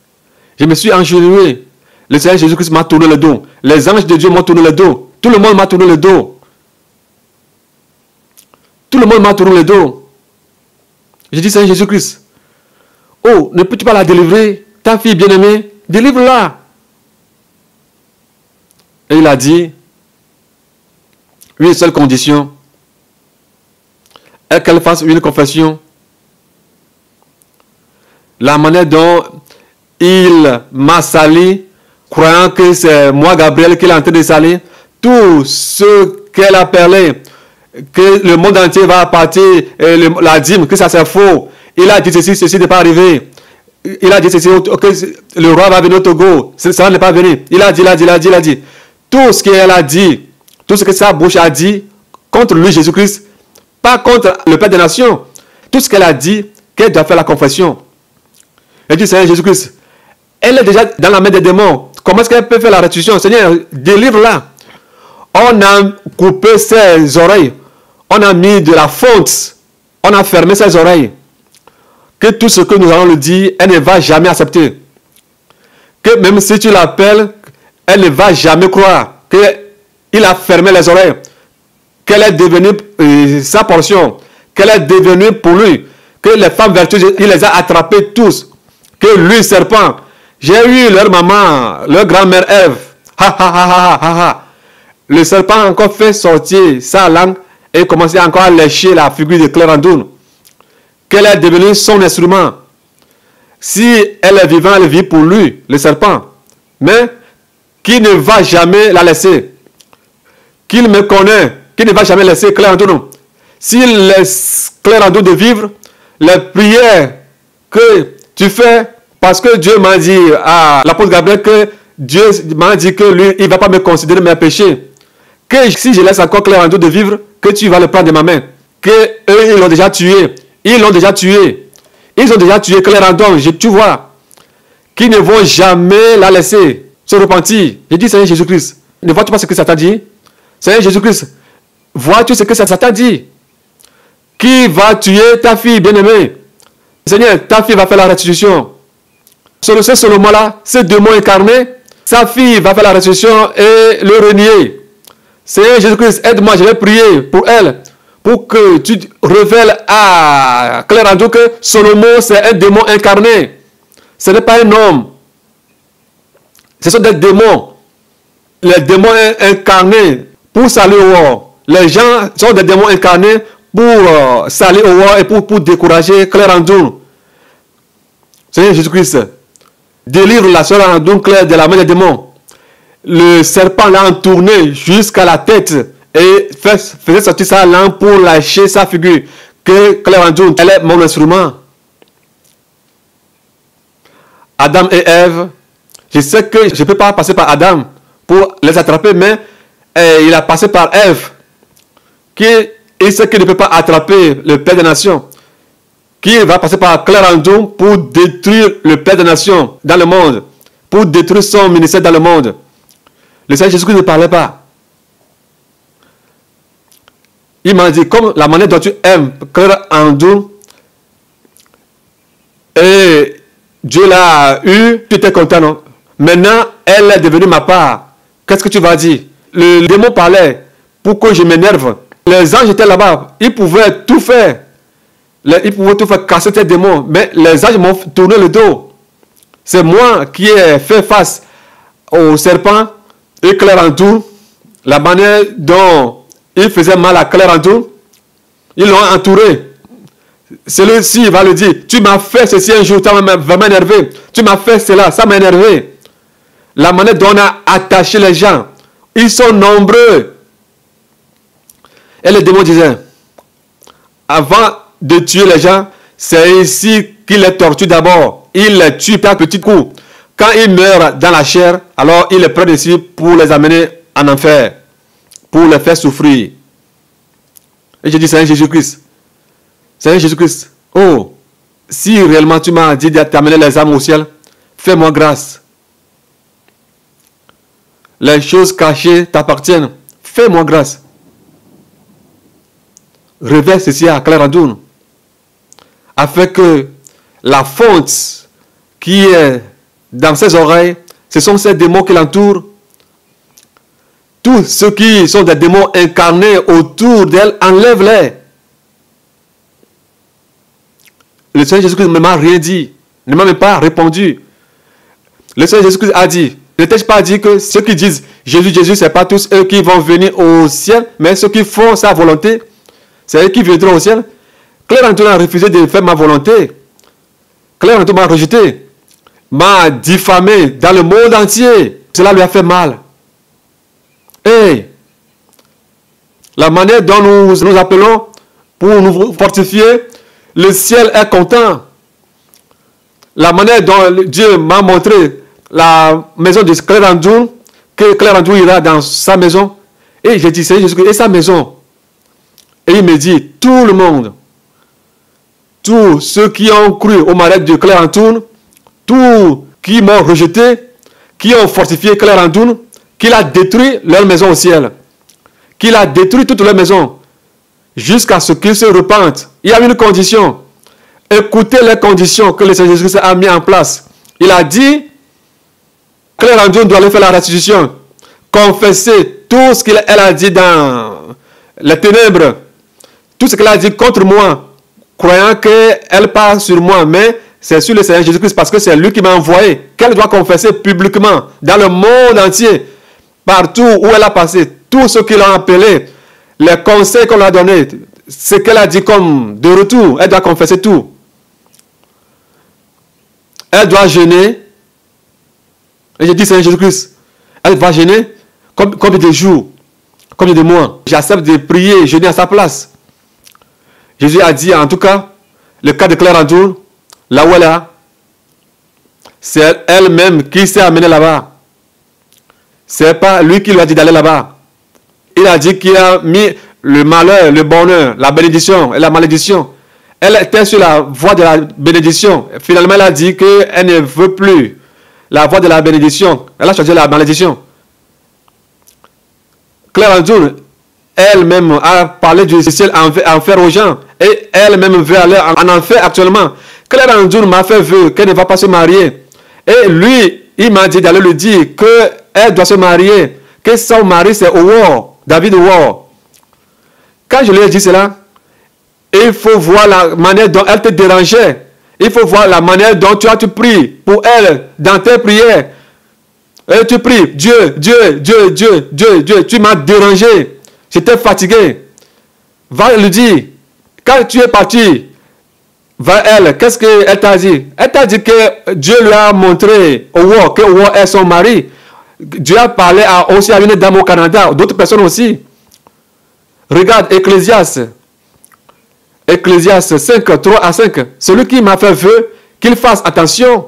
je me suis engenouillé. Le Seigneur Jésus-Christ m'a tourné le dos. Les anges de Dieu m'ont tourné le dos. Tout le monde m'a tourné le dos. Tout le monde m'a tourné le dos. J'ai dit, Seigneur Jésus-Christ, oh, ne peux-tu pas la délivrer? Ta fille bien-aimée, délivre-la. Et il a dit, une seule condition, est qu'elle fasse une confession. La manière dont il m'a sali, croyant que c'est moi, Gabriel, qui est en train de salir, tout ce qu'elle a parlé, que le monde entier va partir, la dîme, que ça c'est faux. Il a dit ceci n'est pas arrivé. Il a dit ceci, que le roi va venir au Togo, ça n'est pas venu. Il a dit. Tout ce qu'elle a dit, tout ce que sa bouche a dit contre lui, Jésus-Christ, pas contre le Père des Nations. Tout ce qu'elle a dit, qu'elle doit faire la confession. Elle dit, Seigneur Jésus-Christ, elle est déjà dans la main des démons. Comment est-ce qu'elle peut faire la restitution? Seigneur, délivre-la. On a coupé ses oreilles. On a mis de la fonte. On a fermé ses oreilles. Que tout ce que nous allons lui dire, elle ne va jamais accepter. Que même si tu l'appelles, elle ne va jamais croire. Qu'il a fermé les oreilles. Qu'elle est devenue sa portion. Qu'elle est devenue pour lui. Que les femmes vertueuses, il les a attrapées tous. Que lui, serpent, j'ai eu leur maman, leur grand-mère Ève. Le serpent a encore fait sortir sa langue et commencé encore à lécher la figure de Claire Antoun. Qu'elle est devenue son instrument. Si elle est vivante, elle vit pour lui, le serpent. Mais qui ne va jamais la laisser. Qu'il me connaît, qui ne va jamais laisser Claire Antoun. S'il laisse Claire Antoun de vivre, les prières que tu fais, parce que Dieu m'a dit à l'apôtre Gabriel que Dieu m'a dit que lui, il ne va pas me considérer mes péchés. Que si je laisse encore Claire Antoun de vivre, que tu vas le prendre de ma main. Que eux, ils l'ont déjà tué. Ils l'ont déjà tué. Ils ont déjà tué Claire Antoun, tu vois. Qui ne vont jamais la laisser se repentir. J'ai dit, Seigneur Jésus-Christ, ne vois-tu pas ce que ça t'a dit? Seigneur Jésus-Christ, vois-tu ce que ça t'a dit? Qui va tuer ta fille bien-aimée? Seigneur, ta fille va faire la restitution. Sur ce moment-là, ce démon incarné, sa fille va faire la restitution et le renier. Seigneur Jésus-Christ, aide-moi, je vais prier pour elle, pour que tu révèles à Claire Antoun que Salomon, c'est un démon incarné. Ce n'est pas un homme. Ce sont des démons. Les démons incarnés pour salir au war. Les gens sont des démons incarnés pour salir au war et pour décourager Claire Andoun. Seigneur Jésus-Christ délivre la sœur Andoun Claire de la main des démons. Le serpent l'a entourné jusqu'à la tête et faisait sortir sa langue pour lâcher sa figure. Que Claire Andoun, elle est mon instrument. Adam et Ève, je sais que je ne peux pas passer par Adam pour les attraper, mais il a passé par Ève, qui sait qu'il ne peut pas attraper le Père des Nations, qui va passer par Claire Andoun pour détruire le Père des Nations dans le monde, pour détruire son ministère dans le monde. Le Seigneur Jésus-Christ ne parlait pas. Il m'a dit, comme la manière dont tu aimes Claire Andoun, et Dieu l'a eu, tu étais content, non? Maintenant, elle est devenue ma part. Qu'est-ce que tu vas dire? Le démon parlait pour que je m'énerve. Les anges étaient là-bas. Ils pouvaient tout faire. Ils pouvaient tout faire, casser tes démons. Mais les anges m'ont tourné le dos. C'est moi qui ai fait face au serpent et Claire Andoun. La manière dont ils faisaient mal à Claire Andoun, ils l'ont entouré. Celui-ci va le dire, tu m'as fait ceci un jour, ça va m'énerver. Tu m'as fait cela, ça m'a énervé. La manière dont on a attaché les gens, ils sont nombreux. Et les démons disaient, avant de tuer les gens, c'est ici qu'il les torture d'abord. Il les tue par petits coups. Quand ils meurent dans la chair, alors il les prend ici pour les amener en enfer, pour les faire souffrir. Et je dis, Seigneur Jésus-Christ, Seigneur Jésus-Christ, oh, si réellement tu m'as dit d'amener les âmes au ciel, fais-moi grâce. Les choses cachées t'appartiennent. Fais-moi grâce. Révèle ceci à Claire Andoun, afin que la fonte qui est dans ses oreilles, ce sont ces démons qui l'entourent. Tous ceux qui sont des démons incarnés autour d'elle, enlève-les. Le Seigneur Jésus-Christ ne m'a rien dit, ne m'a même pas répondu. Le Seigneur Jésus-Christ a dit, ne t'ai-je pas dit que ceux qui disent Jésus, Jésus, ce n'est pas tous eux qui vont venir au ciel, mais ceux qui font sa volonté, c'est eux qui viendront au ciel. Claire Andoun a refusé de faire ma volonté. Claire Andoun m'a rejeté, m'a diffamé dans le monde entier. Cela lui a fait mal. Et la manière dont nous appelons pour nous fortifier, le ciel est content. La manière dont Dieu m'a montré la maison de Claire Andoun, que Claire Andoun ira dans sa maison. Et j'ai dit, Seigneur Jésus-Christ, et sa maison? Et il me dit, tout le monde, tous ceux qui ont cru au mariage de Claire Andoun, tous qui m'ont rejeté, qui ont fortifié Claire Andoun, qu'il a détruit leur maison au ciel, qu'il a détruit toute leur maison, jusqu'à ce qu'ils se repentent. Il y a une condition. Écoutez les conditions que le Seigneur Jésus a mis en place. Il a dit, Claire Andoun doit aller faire la restitution, confesser tout ce qu'elle a dit dans les ténèbres, tout ce qu'elle a dit contre moi, croyant qu'elle parle sur moi, mais c'est sur le Seigneur Jésus-Christ parce que c'est lui qui m'a envoyé, qu'elle doit confesser publiquement dans le monde entier, partout où elle a passé, tout ce qu'ils l'ont appelé, les conseils qu'on lui a donnés, ce qu'elle a dit comme de retour, elle doit confesser tout. Elle doit jeûner. Et je dis, Seigneur Jésus-Christ, elle va jeûner combien de jours, combien de mois. J'accepte de prier et jeûner à sa place. Jésus a dit, en tout cas, le cas de Claire Andoun, là où elle est, c'est elle-même qui s'est amenée là-bas. Ce n'est pas lui qui lui a dit d'aller là-bas. Il a dit qu'il a mis le malheur, le bonheur, la bénédiction et la malédiction. Elle était sur la voie de la bénédiction. Finalement, elle a dit qu'elle ne veut plus la voie de la bénédiction. Elle a choisi la malédiction. Claire Andoun, elle-même a parlé du ciel en enfer aux gens. Et elle-même veut aller en enfer actuellement. Claire Andoun m'a fait vœu qu'elle ne va pas se marier. Et lui, il m'a dit d'aller lui dire qu'elle doit se marier. Que son mari, c'est Howard, David Howard. Quand je lui ai dit cela, il faut voir la manière dont elle te dérangeait. Il faut voir la manière dont tu pries pour elle dans tes prières. Et tu pries, Dieu, Dieu, Dieu, Dieu, Dieu, Dieu, tu m'as dérangé. J'étais fatigué. Va lui dire, quand tu es parti vers elle, qu'est-ce qu'elle t'a dit? Elle t'a dit que Dieu lui a montré au roi que le roi est son mari. Dieu a parlé aussi à une dame au Canada, d'autres personnes aussi. Regarde, Ecclésiaste 5, 3 à 5. Celui qui m'a fait vœu, qu'il fasse attention.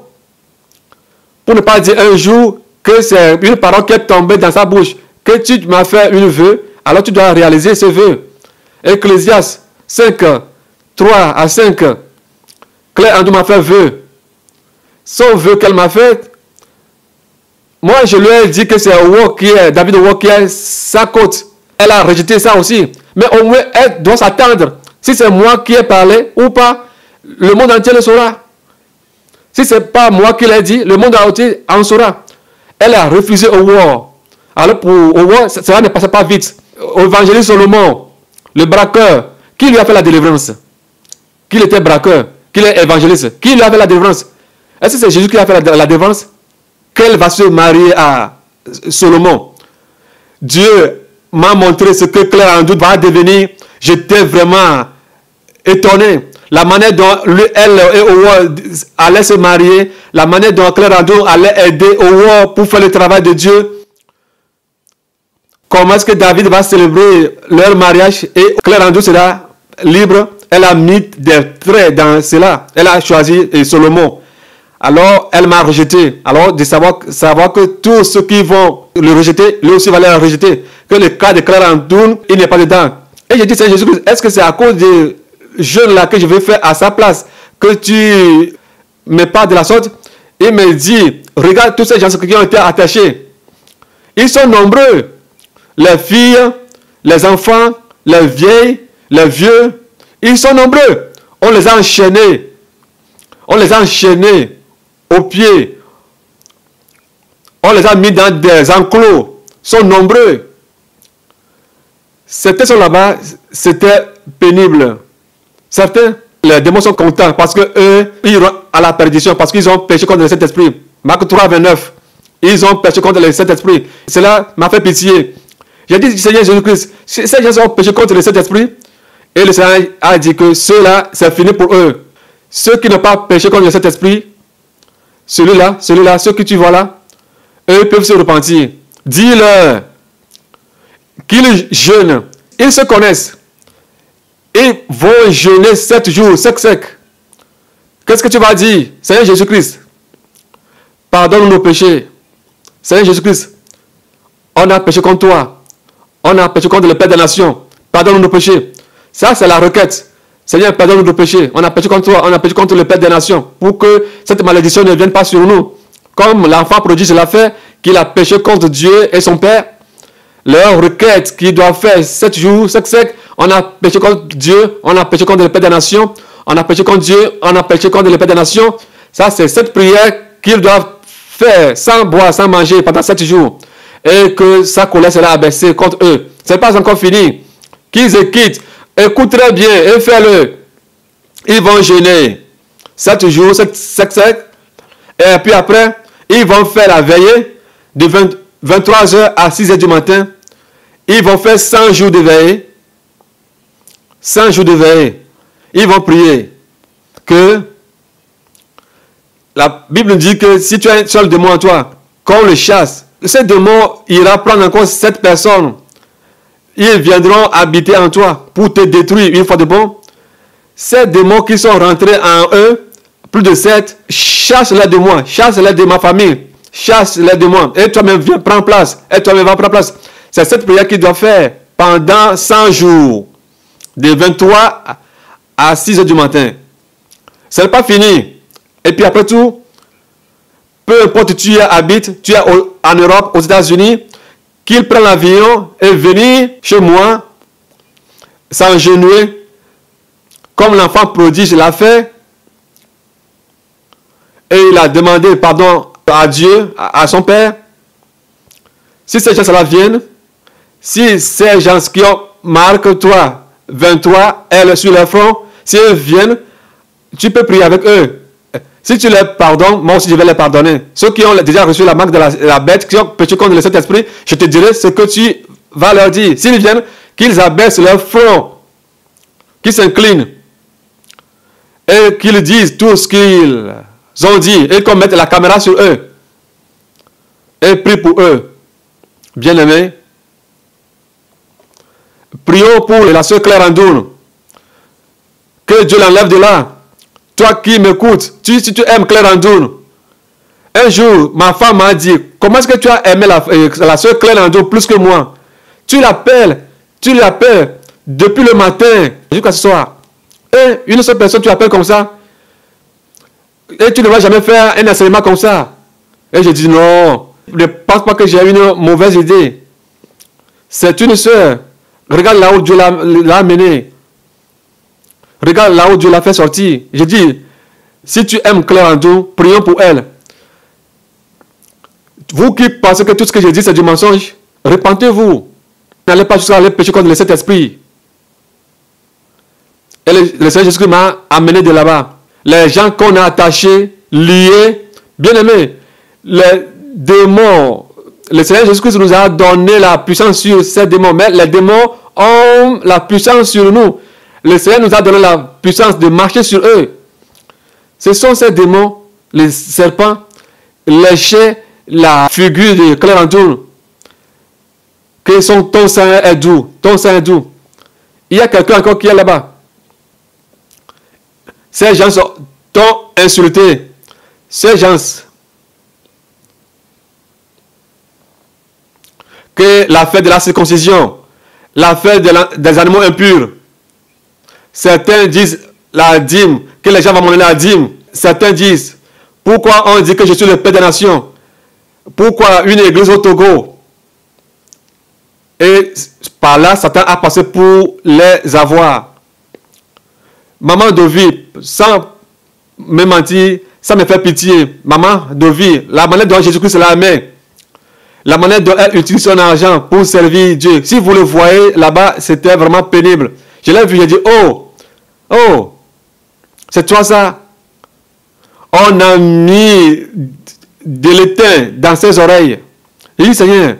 Pour ne pas dire un jour que c'est une parole qui est tombée dans sa bouche. Que tu m'as fait une vœu, alors tu dois réaliser ce vœu. Ecclésiaste 5, 3 à 5. Claire Andou m'a fait vœu. Son vœu qu'elle m'a fait, moi je lui ai dit que c'est David Owo qui est sa côte. Elle a rejeté ça aussi. Mais au moins, elle doit s'attendre. Si c'est moi qui ai parlé ou pas, le monde entier le saura. Si ce n'est pas moi qui l'ai dit, le monde entier en saura. Elle a refusé au roi. Alors pour au roi, cela ne passait pas vite. Évangéliste Solomon, le braqueur, qui lui a fait la délivrance? Qu'il était braqueur, qu'il est évangéliste. Qui lui a fait la délivrance? Est-ce que c'est Jésus qui a fait la délivrance? Qu'elle va se marier à Solomon. Dieu m'a montré ce que Claire Andou va devenir. J'étais vraiment étonné. La manière dont elle et Owo allaient se marier, la manière dont Claire Andou allait aider Owo pour faire le travail de Dieu. Comment est-ce que David va célébrer leur mariage et Claire Andou sera libre? Elle a mis des traits dans cela. Elle a choisi Solomon. Alors, elle m'a rejeté. Alors, de savoir que tous ceux qui vont le rejeter, lui aussi va le rejeter. Que le cas de Claire Andou, il n'est pas dedans. Et j'ai dit, Seigneur Jésus, est-ce que c'est à cause des jeunes là que je vais faire à sa place que tu me parles de la sorte? Il me dit, regarde tous ces gens qui ont été attachés. Ils sont nombreux. Les filles, les enfants, les vieilles, les vieux. Ils sont nombreux. On les a enchaînés. On les a enchaînés aux pieds. On les a mis dans des enclos. Ils sont nombreux. Certains sont là-bas, c'était pénible. Certains, les démons sont contents parce qu'eux, ils iront à la perdition parce qu'ils ont péché contre le Saint-Esprit. Marc 3, 29. Ils ont péché contre le Saint-Esprit. Cela m'a fait pitié. J'ai dit, Seigneur Jésus-Christ, ces gens ont péché contre le Saint-Esprit. Et le Seigneur a dit que ceux-là, c'est fini pour eux. Ceux qui n'ont pas péché contre le Saint-Esprit, celui-là, ceux que tu vois là, eux peuvent se repentir. Dis-leur qu'ils jeûnent. Ils se connaissent. Ils vont jeûner 7 jours, sec. Qu'est-ce que tu vas dire? Seigneur Jésus-Christ, pardonne nos péchés. Seigneur Jésus-Christ, on a péché contre toi. On a péché contre le Père des Nations. Pardonne nos péchés. Ça, c'est la requête. Seigneur, pardonne nos péchés. On a péché contre toi. On a péché contre le Père des Nations. Pour que cette malédiction ne vienne pas sur nous. Comme l'enfant prodige l'a fait, qu'il a péché contre Dieu et son Père. Leur requête qu'ils doivent faire 7 jours, sec. On a péché contre Dieu. On a péché contre le Père des Nations. On a péché contre Dieu. On a péché contre le Père des Nations. Ça, c'est cette prière qu'ils doivent faire sans boire, sans manger pendant 7 jours. Et que sa colère sera abaissée contre eux. Ce n'est pas encore fini. Qu'ils quittent. Écoute très bien et fais-le. Ils vont jeûner 7 jours, sec. Et puis après, ils vont faire la veillée de 23h à 6h du matin. Ils vont faire 100 jours de veillée. 100 jours de veillée. Ils vont prier que la Bible dit que si tu as un seul démon en toi, qu'on le chasse, ce démon ira prendre encore 7 personnes. Ils viendront habiter en toi pour te détruire une fois de bon. Ces démons qui sont rentrés en eux, plus de 7, chasse-les de moi, chasse-les de ma famille, chasse-les de moi. Et toi-même, viens prendre place. Et toi-même, va prendre place. C'est cette prière qu'il doit faire pendant 100 jours, de 23 à 6 h du matin. Ce n'est pas fini. Et puis après tout, peu importe où tu habites, tu es en Europe, aux États-Unis, qu'il prenne l'avion et venir chez moi, s'engenouiller, comme l'enfant prodige l'a fait, et il a demandé pardon à Dieu, à son Père. Si ces gens-là viennent, si ces gens qui ont marqué toi, 23, elle sur le front, si ils viennent, tu peux prier avec eux. Si tu les pardonnes, moi aussi je vais les pardonner. Ceux qui ont déjà reçu la marque de la bête, qui ont péché contre le Saint-Esprit, je te dirai ce que tu vas leur dire. S'ils viennent, qu'ils abaissent leur front, qu'ils s'inclinent, et qu'ils disent tout ce qu'ils ont dit, et qu'on mette la caméra sur eux, et prie pour eux. Bien-aimés, prions pour la sœur Claire Andoun. Que Dieu l'enlève de là. Toi qui m'écoutes, si tu aimes Claire Andoun, un jour, ma femme m'a dit, comment est-ce que tu as aimé la sœur Claire Andoun plus que moi? Tu l'appelles depuis le matin jusqu'à ce soir. Et une seule personne, tu l'appelles comme ça. Et tu ne vas jamais faire un enseignement comme ça. Et je dis non, ne pense pas que j'ai une mauvaise idée. C'est une sœur. Regarde là où Dieu l'a amenée. Regarde là où Dieu l'a fait sortir. Je dis, si tu aimes Claire Andoun, prions pour elle. Vous qui pensez que tout ce que je dis c'est du mensonge, repentez-vous. N'allez pas jusqu'à aller pécher contre le Saint-Esprit. Et le Seigneur Jésus m'a amené de là-bas. Les gens qu'on a attachés, liés, bien-aimés, les démons, le Seigneur Jésus-Christ nous a donné la puissance sur ces démons, mais les démons ont la puissance sur nous. Le Seigneur nous a donné la puissance de marcher sur eux. Ce sont ces démons, les serpents, lécher la figure de Claire Andoun, que son ton sein est doux, ton sein est doux. Il y a quelqu'un encore qui est là-bas. Ces gens t'ont insulté. Ces gens que la fête de la circoncision, la fête des animaux impurs. Certains disent la dîme, que les gens vont donner la dîme. Certains disent, pourquoi on dit que je suis le Père des nations? Pourquoi une église au Togo? Et par là, Satan a passé pour les avoir. Maman Dovi, sans me mentir, ça me fait pitié. Maman Dovi, la manière dont Jésus-Christ l'a aimé, la manière dont elle utilise son argent pour servir Dieu. Si vous le voyez là-bas, c'était vraiment pénible. Je l'ai vu, j'ai dit, oh, c'est toi ça? On a mis de l'étain dans ses oreilles. J'ai dit, Seigneur,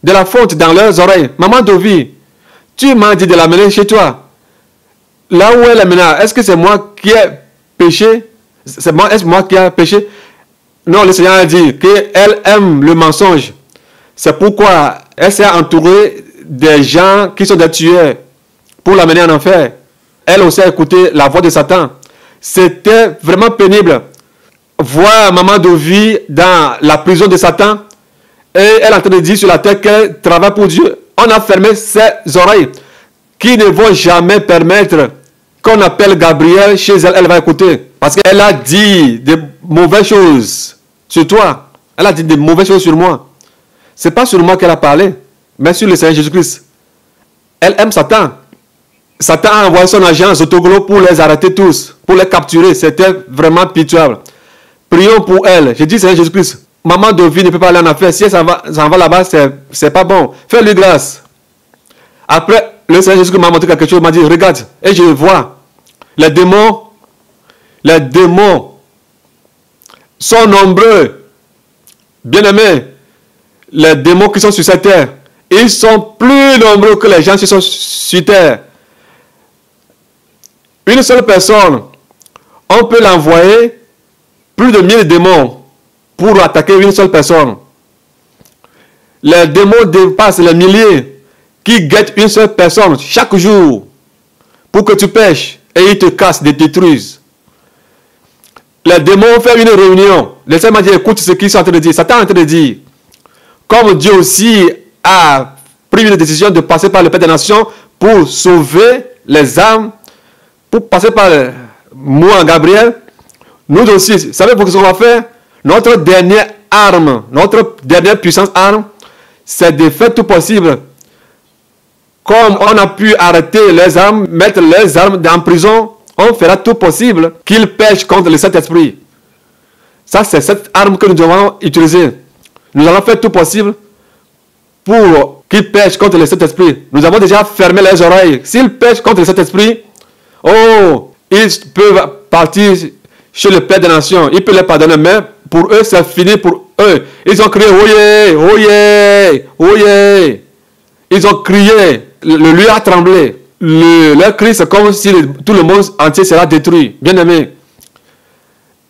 de la fonte dans leurs oreilles. Maman Dovi, tu m'as dit de l'amener chez toi. Là où elle est maintenant, est-ce que c'est moi qui ai péché? Est-ce moi qui ai péché? Non, le Seigneur a dit qu'elle aime le mensonge. C'est pourquoi elle s'est entourée des gens qui sont des tueurs pour l'amener en enfer. Elle aussi a écouté la voix de Satan. C'était vraiment pénible. Voir maman Dovi dans la prison de Satan et elle est en train de dire sur la terre qu'elle travaille pour Dieu. On a fermé ses oreilles qui ne vont jamais permettre qu'on appelle Gabriel chez elle. Elle va écouter parce qu'elle a dit de mauvaises choses sur toi. Elle a dit de mauvaises choses sur moi. Ce n'est pas sur moi qu'elle a parlé, mais sur le Seigneur Jésus-Christ. Elle aime Satan. Satan a envoyé son agent Zotoglo pour les arrêter tous, pour les capturer. C'était vraiment pitoyable. Prions pour elle. Je dis Seigneur Jésus-Christ, maman Dovi ne peut pas aller en affaire. Si elle s'en va là-bas, c'est pas bon. Fais-lui grâce. Après, le Seigneur Jésus m'a montré quelque chose. Il m'a dit, regarde. Et je vois. Les démons sont nombreux. Bien-aimés, les démons qui sont sur cette terre, ils sont plus nombreux que les gens qui sont sur terre. Une seule personne, on peut l'envoyer plus de 1000 démons pour attaquer une seule personne. Les démons dépassent les milliers qui guettent une seule personne chaque jour pour que tu pêches et ils te cassent, te détruisent. Les démons ont fait une réunion. Le Seigneur m'a dit, écoute ce qu'ils sont en train de dire. Satan est en train de dire, comme Dieu aussi a pris une décision de passer par le Père des Nations pour sauver les âmes, pour passer par moi, Gabriel, nous aussi, savez-vous ce qu'on va faire? Notre dernière arme, notre dernière puissance arme, c'est de faire tout possible. Comme on a pu arrêter les armes, mettre les armes en prison, on fera tout possible qu'ils pêchent contre le Saint-Esprit. Ça, c'est cette arme que nous devons utiliser. Nous allons faire tout possible pour qu'ils pêchent contre le Saint-Esprit. Nous avons déjà fermé les oreilles. S'ils pêchent contre le Saint-Esprit, oh, ils peuvent partir chez le Père des Nations. Il peut les pardonner, mais pour eux, c'est fini pour eux. Ils ont crié, oyez, oyez, oyez. Ils ont crié, le lieu a tremblé. Leur cri, c'est comme si tout le monde entier sera détruit. Bien aimé,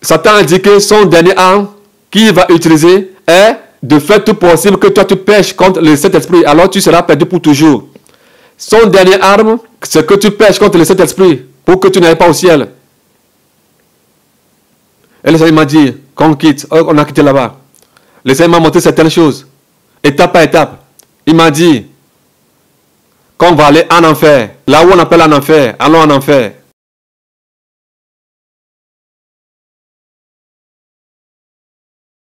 Satan a dit que son dernier arme qu'il va utiliser est de faire tout possible que toi tu pêches contre le Saint-Esprit. Alors tu seras perdu pour toujours. Son dernier arme, c'est que tu pêches contre le Saint-Esprit pour que tu n'ailles pas au ciel. Et le Seigneur m'a dit qu'on quitte. On a quitté là-bas. Le Seigneur m'a montré certaines choses, étape par étape. Il m'a dit qu'on va aller en enfer. Là où on appelle en enfer, allons en enfer.